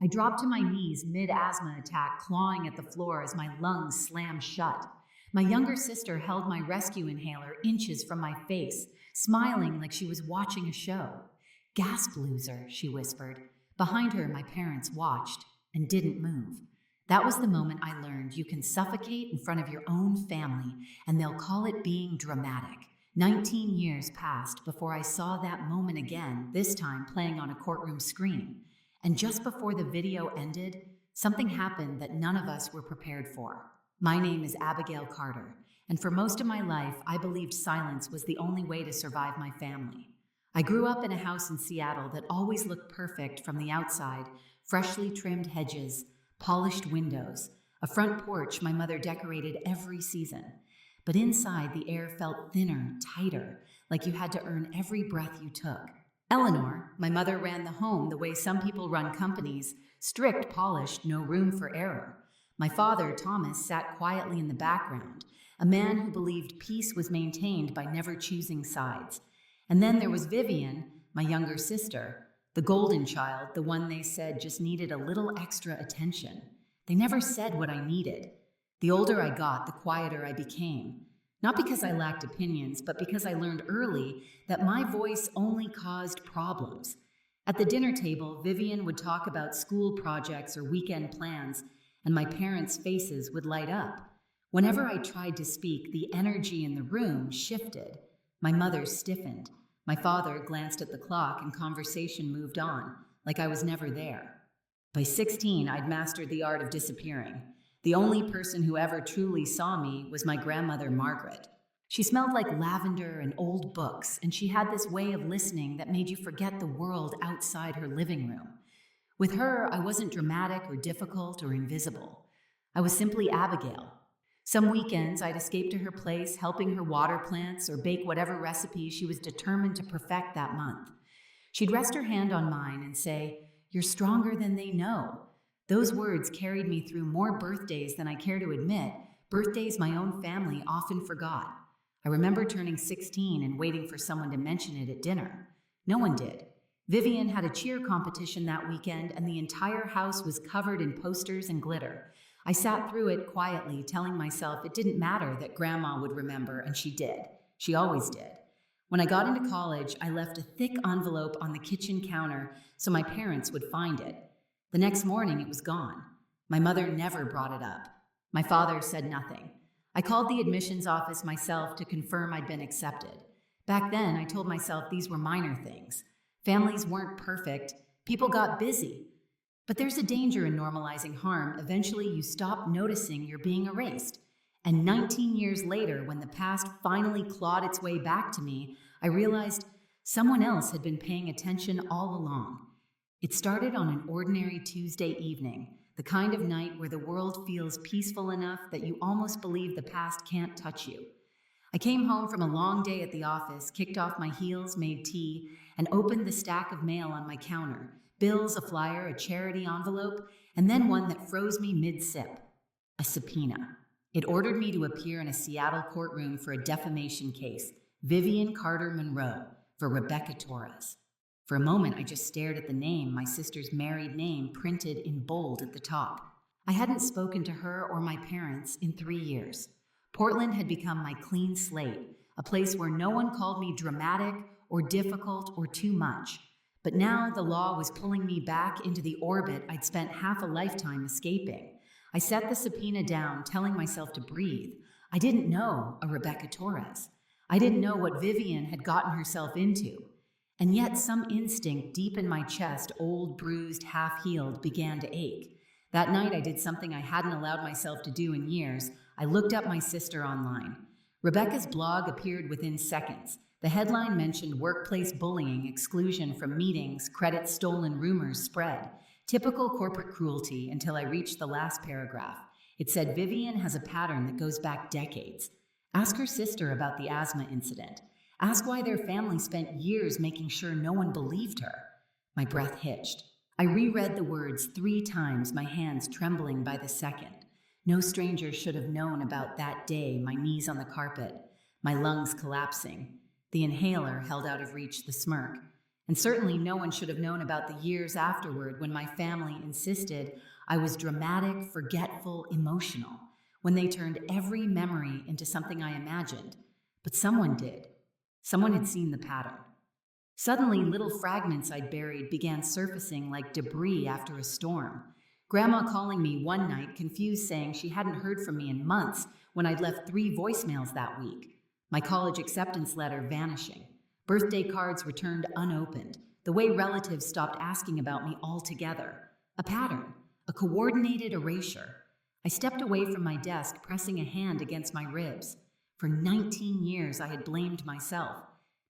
I dropped to my knees mid-asthma attack, clawing at the floor as my lungs slammed shut. My younger sister held my rescue inhaler inches from my face, smiling like she was watching a show. "Gasp, loser," she whispered. Behind her, my parents watched and didn't move. That was the moment I learned you can suffocate in front of your own family, and they'll call it being dramatic. 19 years passed before I saw that moment again, this time playing on a courtroom screen. And just before the video ended, something happened that none of us were prepared for. My name is Abigail Carter, and for most of my life, I believed silence was the only way to survive my family. I grew up in a house in Seattle that always looked perfect from the outside: freshly trimmed hedges, polished windows, a front porch my mother decorated every season. But inside, the air felt thinner, tighter, like you had to earn every breath you took. Eleanor, my mother, ran the home the way some people run companies: strict, polished, no room for error. My father, Thomas, sat quietly in the background, a man who believed peace was maintained by never choosing sides. And then there was Vivian, my younger sister, the golden child, the one they said just needed a little extra attention. They never said what I needed. The older I got, the quieter I became. Not because I lacked opinions, but because I learned early that my voice only caused problems. At the dinner table, Vivian would talk about school projects or weekend plans, and my parents' faces would light up. Whenever I tried to speak, the energy in the room shifted. My mother stiffened. My father glanced at the clock, and conversation moved on, like I was never there. By 16, I'd mastered the art of disappearing. The only person who ever truly saw me was my grandmother, Margaret. She smelled like lavender and old books, and she had this way of listening that made you forget the world outside her living room. With her, I wasn't dramatic or difficult or invisible. I was simply Abigail. Some weekends, I'd escape to her place, helping her water plants or bake whatever recipe she was determined to perfect that month. She'd rest her hand on mine and say, "You're stronger than they know." Those words carried me through more birthdays than I care to admit, birthdays my own family often forgot. I remember turning 16 and waiting for someone to mention it at dinner. No one did. Vivian had a cheer competition that weekend, and the entire house was covered in posters and glitter. I sat through it quietly, telling myself it didn't matter that Grandma would remember, and she did. She always did. When I got into college, I left a thick envelope on the kitchen counter so my parents would find it. The next morning, it was gone. My mother never brought it up. My father said nothing. I called the admissions office myself to confirm I'd been accepted. Back then, I told myself these were minor things. Families weren't perfect. People got busy. But there's a danger in normalizing harm. Eventually, you stop noticing you're being erased. And 19 years later, when the past finally clawed its way back to me, I realized someone else had been paying attention all along. It started on an ordinary Tuesday evening, the kind of night where the world feels peaceful enough that you almost believe the past can't touch you. I came home from a long day at the office, kicked off my heels, made tea, and opened the stack of mail on my counter: bills, a flyer, a charity envelope, and then one that froze me mid-sip: a subpoena. It ordered me to appear in a Seattle courtroom for a defamation case: Vivian Carter Monroe, for Rebecca Torres. For a moment, I just stared at the name, my sister's married name, printed in bold at the top. I hadn't spoken to her or my parents in 3 years. Portland had become my clean slate, a place where no one called me dramatic or difficult or too much. But now the law was pulling me back into the orbit I'd spent half a lifetime escaping. I set the subpoena down, telling myself to breathe. I didn't know a Rebecca Torres. I didn't know what Vivian had gotten herself into. And yet some instinct deep in my chest, old, bruised, half-healed, began to ache. That night I did something I hadn't allowed myself to do in years. I looked up my sister online. Rebecca's blog appeared within seconds. The headline mentioned workplace bullying, exclusion from meetings, credit stolen, rumors spread. Typical corporate cruelty, until I reached the last paragraph. It said Vivian has a pattern that goes back decades. Ask her sister about the asthma incident. Ask why their family spent years making sure no one believed her. My breath hitched. I reread the words 3 times, my hands trembling by the second. No stranger should have known about that day, my knees on the carpet, my lungs collapsing, the inhaler held out of reach, the smirk. And certainly no one should have known about the years afterward when my family insisted I was dramatic, forgetful, emotional, when they turned every memory into something I imagined. But someone did. Someone had seen the pattern. Suddenly, little fragments I'd buried began surfacing like debris after a storm. Grandma calling me one night, confused, saying she hadn't heard from me in months when I'd left 3 voicemails that week. My college acceptance letter vanishing. Birthday cards returned unopened. The way relatives stopped asking about me altogether. A pattern, a coordinated erasure. I stepped away from my desk, pressing a hand against my ribs. For 19 years, I had blamed myself.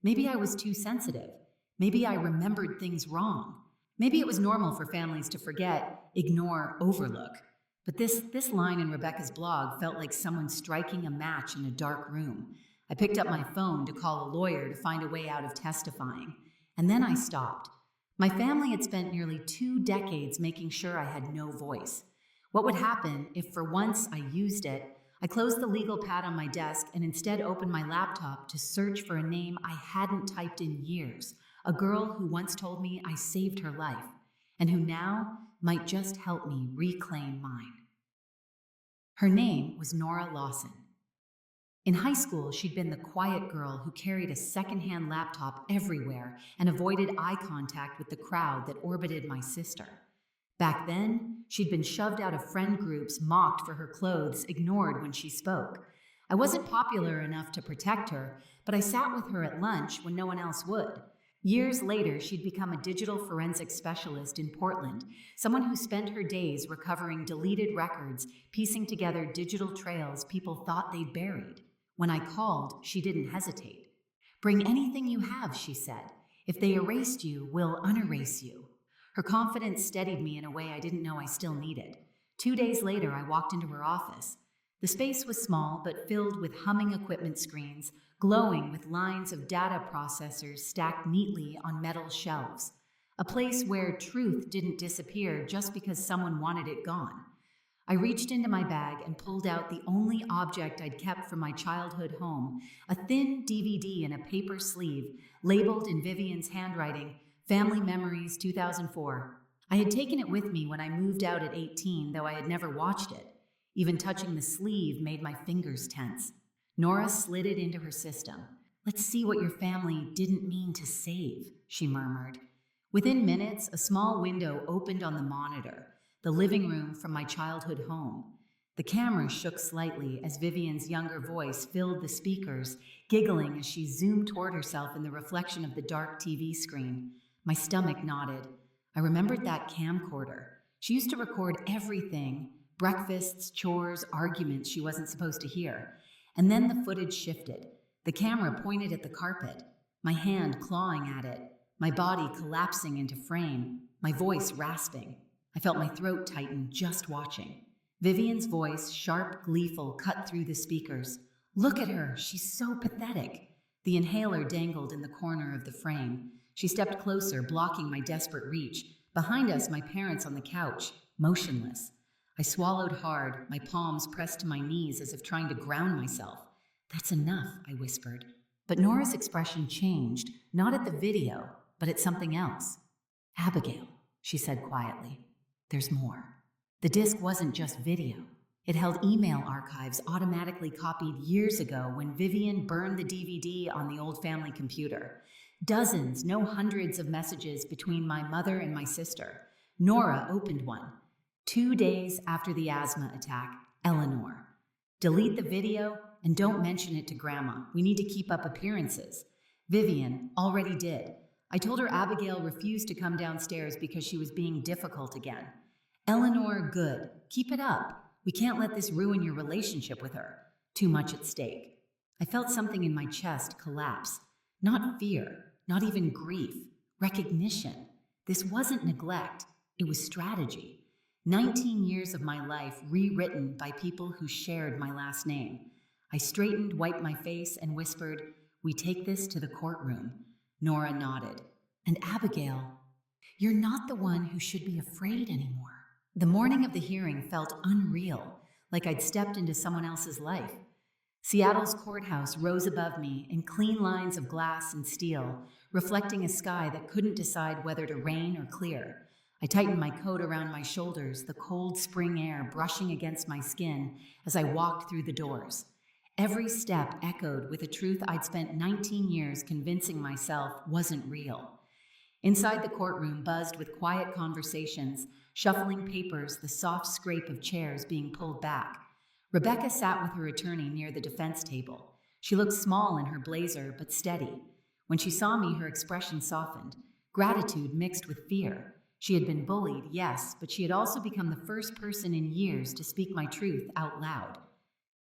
Maybe I was too sensitive. Maybe I remembered things wrong. Maybe it was normal for families to forget, ignore, overlook. But this line in Rebecca's blog felt like someone striking a match in a dark room. I picked up my phone to call a lawyer to find a way out of testifying. And then I stopped. My family had spent nearly 2 decades making sure I had no voice. What would happen if for once I used it? I closed the legal pad on my desk and instead opened my laptop to search for a name I hadn't typed in years, a girl who once told me I saved her life, and who now might just help me reclaim mine. Her name was Nora Lawson. In high school, she'd been the quiet girl who carried a secondhand laptop everywhere and avoided eye contact with the crowd that orbited my sister. Back then, she'd been shoved out of friend groups, mocked for her clothes, ignored when she spoke. I wasn't popular enough to protect her, but I sat with her at lunch when no one else would. Years later, she'd become a digital forensic specialist in Portland, someone who spent her days recovering deleted records, piecing together digital trails people thought they'd buried. When I called, she didn't hesitate. "Bring anything you have," she said. "If they erased you, we'll unerase you." Her confidence steadied me in a way I didn't know I still needed. 2 days later, I walked into her office. The space was small, but filled with humming equipment screens, glowing with lines of data processors stacked neatly on metal shelves. A place where truth didn't disappear just because someone wanted it gone. I reached into my bag and pulled out the only object I'd kept from my childhood home, a thin DVD in a paper sleeve, labeled in Vivian's handwriting, Family Memories 2004. I had taken it with me when I moved out at 18, though I had never watched it. Even touching the sleeve made my fingers tense. Nora slid it into her system. "Let's see what your family didn't mean to save," she murmured. Within minutes, a small window opened on the monitor, the living room from my childhood home. The camera shook slightly as Vivian's younger voice filled the speakers, giggling as she zoomed toward herself in the reflection of the dark TV screen. My stomach knotted. I remembered that camcorder. She used to record everything: breakfasts, chores, arguments she wasn't supposed to hear. And then the footage shifted. The camera pointed at the carpet, my hand clawing at it, my body collapsing into frame, my voice rasping. I felt my throat tighten just watching. Vivian's voice, sharp, gleeful, cut through the speakers. "Look at her, she's so pathetic." The inhaler dangled in the corner of the frame. She stepped closer, blocking my desperate reach. Behind us, my parents on the couch, motionless. I swallowed hard, my palms pressed to my knees as if trying to ground myself. "That's enough," I whispered. But Nora's expression changed, not at the video, but at something else. "Abigail," she said quietly, "there's more." The disc wasn't just video. It held email archives automatically copied years ago when Vivian burned the DVD on the old family computer. Dozens, no hundreds of messages between my mother and my sister. Nora opened one. 2 days after the asthma attack, Eleanor. "Delete the video and don't mention it to Grandma. We need to keep up appearances." Vivian already did. I told her Abigail refused to come downstairs because she was being difficult again. "Eleanor, good. Keep it up. We can't let this ruin your relationship with her. Too much at stake." I felt something in my chest collapse. Not fear, not even grief. Recognition. This wasn't neglect. It was strategy. 19 years of my life rewritten by people who shared my last name. I straightened, wiped my face, and whispered, "We take this to the courtroom." Nora nodded. "And Abigail, you're not the one who should be afraid anymore." The morning of the hearing felt unreal, like I'd stepped into someone else's life. Seattle's courthouse rose above me in clean lines of glass and steel, reflecting a sky that couldn't decide whether to rain or clear. I tightened my coat around my shoulders, the cold spring air brushing against my skin as I walked through the doors. Every step echoed with a truth I'd spent 19 years convincing myself wasn't real. Inside the courtroom buzzed with quiet conversations, shuffling papers, the soft scrape of chairs being pulled back. Rebecca sat with her attorney near the defense table. She looked small in her blazer, but steady. When she saw me, her expression softened, gratitude mixed with fear. She had been bullied, yes, but she had also become the first person in years to speak my truth out loud.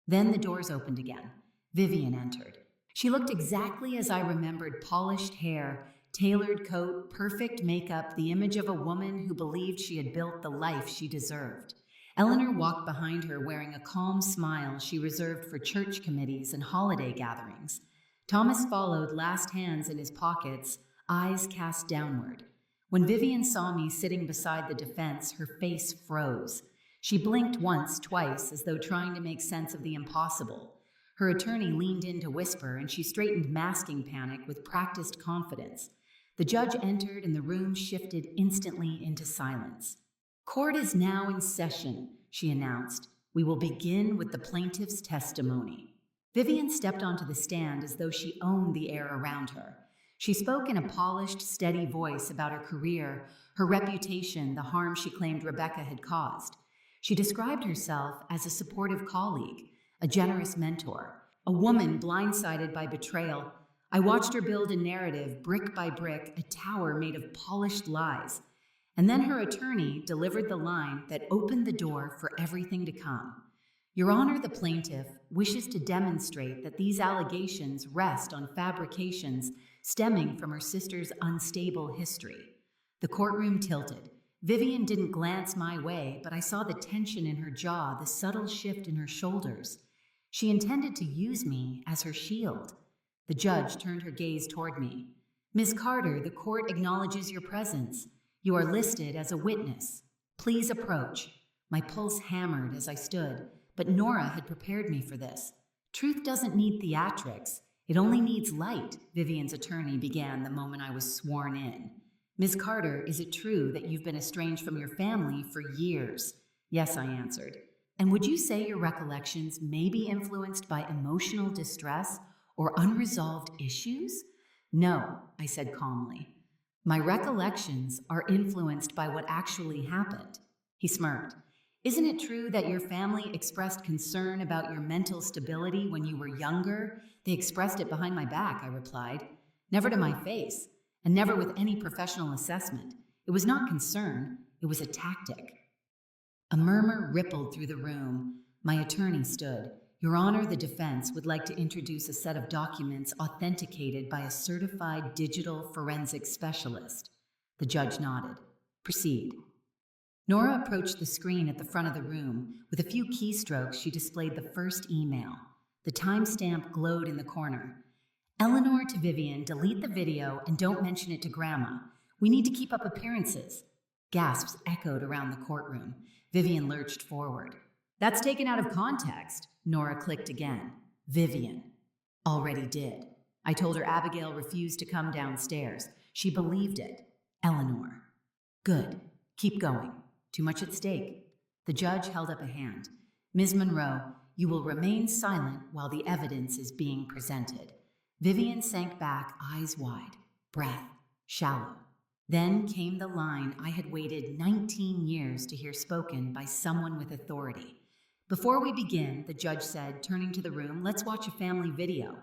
Then the doors opened again. Vivian entered. She looked exactly as I remembered: polished hair, tailored coat, perfect makeup, the image of a woman who believed she had built the life she deserved. Eleanor walked behind her wearing a calm smile she reserved for church committees and holiday gatherings. Thomas followed, last hands in his pockets, eyes cast downward. When Vivian saw me sitting beside the defense, her face froze. She blinked once, twice, as though trying to make sense of the impossible. Her attorney leaned in to whisper, and she straightened, masking panic with practiced confidence. The judge entered, and the room shifted instantly into silence. "Court is now in session," she announced. "We will begin with the plaintiff's testimony." Vivian stepped onto the stand as though she owned the air around her. She spoke in a polished, steady voice about her career, her reputation, the harm she claimed Rebecca had caused. She described herself as a supportive colleague, a generous mentor, a woman blindsided by betrayal. I watched her build a narrative, brick by brick, a tower made of polished lies. And then her attorney delivered the line that opened the door for everything to come. "Your Honor, the plaintiff wishes to demonstrate that these allegations rest on fabrications stemming from her sister's unstable history." The courtroom tilted. Vivian didn't glance my way, but I saw the tension in her jaw, the subtle shift in her shoulders. She intended to use me as her shield. The judge turned her gaze toward me. "Ms. Carter, the court acknowledges your presence. You are listed as a witness. Please approach." My pulse hammered as I stood, but Nora had prepared me for this. "Truth doesn't need theatrics. It only needs light," Vivian's attorney began the moment I was sworn in. "Ms. Carter, is it true that you've been estranged from your family for years?" "Yes," I answered. "And would you say your recollections may be influenced by emotional distress or unresolved issues?" "No," I said calmly. "My recollections are influenced by what actually happened." He smirked. "Isn't it true that your family expressed concern about your mental stability when you were younger?" "They expressed it behind my back," I replied. "Never to my face, and never with any professional assessment. It was not concern, it was a tactic." A murmur rippled through the room. My attorney stood. "Your Honor, the defense would like to introduce a set of documents authenticated by a certified digital forensic specialist." The judge nodded. "Proceed." Nora approached the screen at the front of the room. With a few keystrokes, she displayed the first email. The timestamp glowed in the corner. "Eleanor to Vivian, delete the video and don't mention it to Grandma. We need to keep up appearances." Gasps echoed around the courtroom. Vivian lurched forward. "That's taken out of context." Nora clicked again. "Vivian." "Already did." I told her Abigail refused to come downstairs. She believed it. "Eleanor." "Good. Keep going. Too much at stake." The judge held up a hand. "Ms. Monroe, you will remain silent while the evidence is being presented." Vivian sank back, eyes wide, breath shallow. Then came the line I had waited 19 years to hear spoken by someone with authority. "Before we begin," the judge said, turning to the room, "let's watch a family video."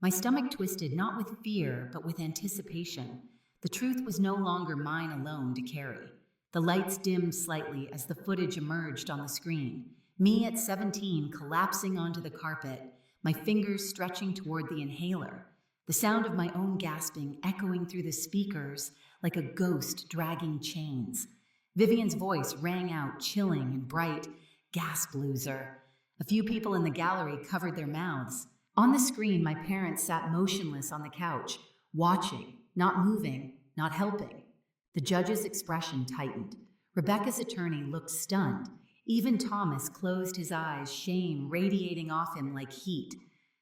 My stomach twisted, not with fear, but with anticipation. The truth was no longer mine alone to carry. The lights dimmed slightly as the footage emerged on the screen. Me at 17 collapsing onto the carpet, my fingers stretching toward the inhaler. The sound of my own gasping echoing through the speakers like a ghost dragging chains. Vivian's voice rang out, chilling and bright. "Gasp, loser." A few people in the gallery covered their mouths. On the screen, my parents sat motionless on the couch, watching, not moving, not helping. The judge's expression tightened. Rebecca's attorney looked stunned. Even Thomas closed his eyes, shame radiating off him like heat.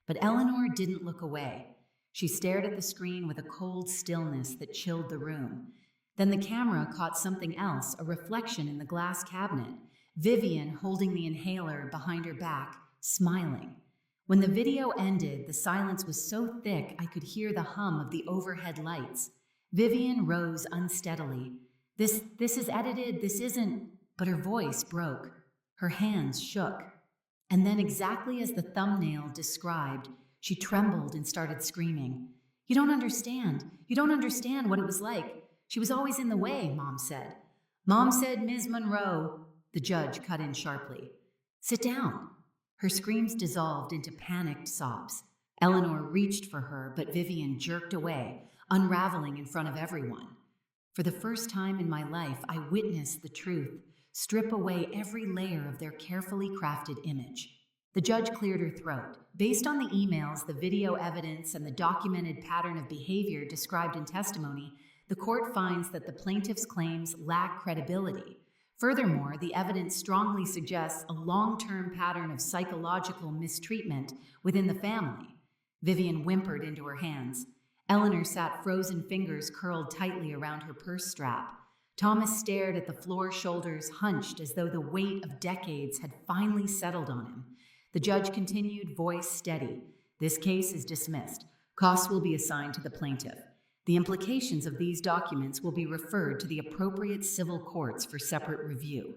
But Eleanor didn't look away. She stared at the screen with a cold stillness that chilled the room. Then the camera caught something else, a reflection in the glass cabinet. Vivian holding the inhaler behind her back, smiling. When the video ended, the silence was so thick I could hear the hum of the overhead lights. Vivian rose unsteadily. This is edited, this isn't. But her voice broke. Her hands shook. And then, exactly as the thumbnail described, she trembled and started screaming. You don't understand. You don't understand what it was like. She was always in the way, Mom said. Mom said, Ms. Monroe. The judge cut in sharply. Sit down. Her screams dissolved into panicked sobs. Eleanor reached for her, but Vivian jerked away, unraveling in front of everyone. For the first time in my life, I witnessed the truth strip away every layer of their carefully crafted image. The judge cleared her throat. Based on the emails, the video evidence, and the documented pattern of behavior described in testimony, the court finds that the plaintiff's claims lack credibility. Furthermore, the evidence strongly suggests a long-term pattern of psychological mistreatment within the family. Vivian whimpered into her hands. Eleanor sat frozen fingers curled tightly around her purse strap. Thomas stared at the floor, shoulders hunched as though the weight of decades had finally settled on him. The judge continued, voice steady. This case is dismissed. Costs will be assigned to the plaintiff. The implications of these documents will be referred to the appropriate civil courts for separate review.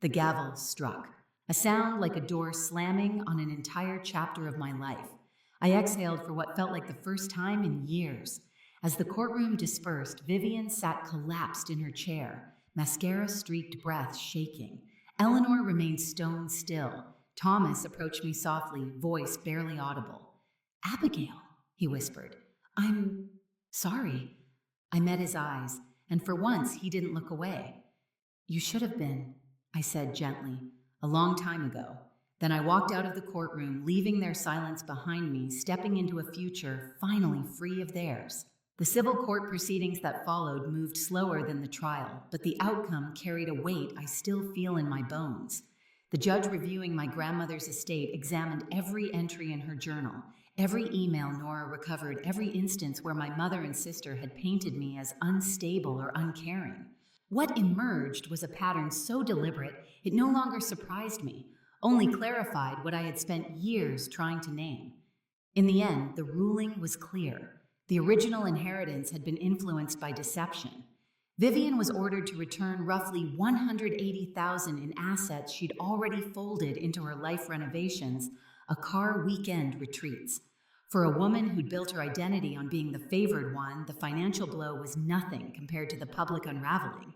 The gavel struck, a sound like a door slamming on an entire chapter of my life. I exhaled for what felt like the first time in years. As the courtroom dispersed, Vivian sat collapsed in her chair, mascara-streaked breath shaking. Eleanor remained stone still. Thomas approached me softly, voice barely audible. Abigail, he whispered. I'm sorry. I met his eyes, and for once he didn't look away. You should have been, I said gently, a long time ago. Then I walked out of the courtroom, leaving their silence behind me, stepping into a future finally free of theirs. The civil court proceedings that followed moved slower than the trial, but the outcome carried a weight I still feel in my bones. The judge reviewing my grandmother's estate examined every entry in her journal, every email Nora recovered, every instance where my mother and sister had painted me as unstable or uncaring. What emerged was a pattern so deliberate it no longer surprised me, only clarified what I had spent years trying to name. In the end, the ruling was clear. The original inheritance had been influenced by deception. Vivian was ordered to return roughly $180,000 in assets she'd already folded into her life renovations, a car weekend retreats. For a woman who'd built her identity on being the favored one, the financial blow was nothing compared to the public unraveling.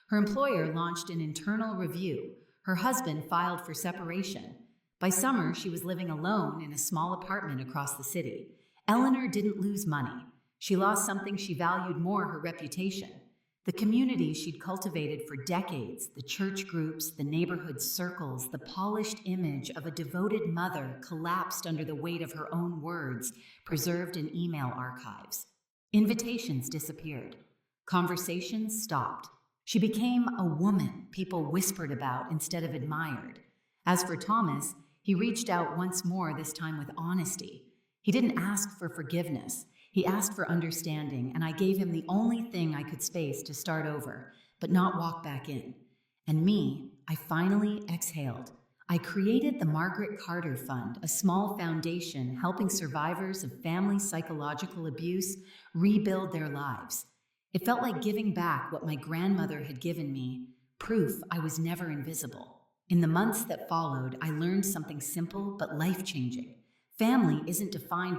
Her employer launched an internal review. Her husband filed for separation. By summer, she was living alone in a small apartment across the city. Eleanor didn't lose money. She lost something she valued more, her reputation. The community she'd cultivated for decades, the church groups, the neighborhood circles, the polished image of a devoted mother collapsed under the weight of her own words, preserved in email archives. Invitations disappeared. Conversations stopped. She became a woman people whispered about instead of admired. As for Thomas, he reached out once more, this time with honesty. He didn't ask for forgiveness. He asked for understanding, and I gave him the only thing I could space to start over, but not walk back in. And me, I finally exhaled. I created the Margaret Carter Fund, a small foundation helping survivors of family psychological abuse rebuild their lives. It felt like giving back what my grandmother had given me, proof I was never invisible. In the months that followed, I learned something simple but life-changing. Family isn't defined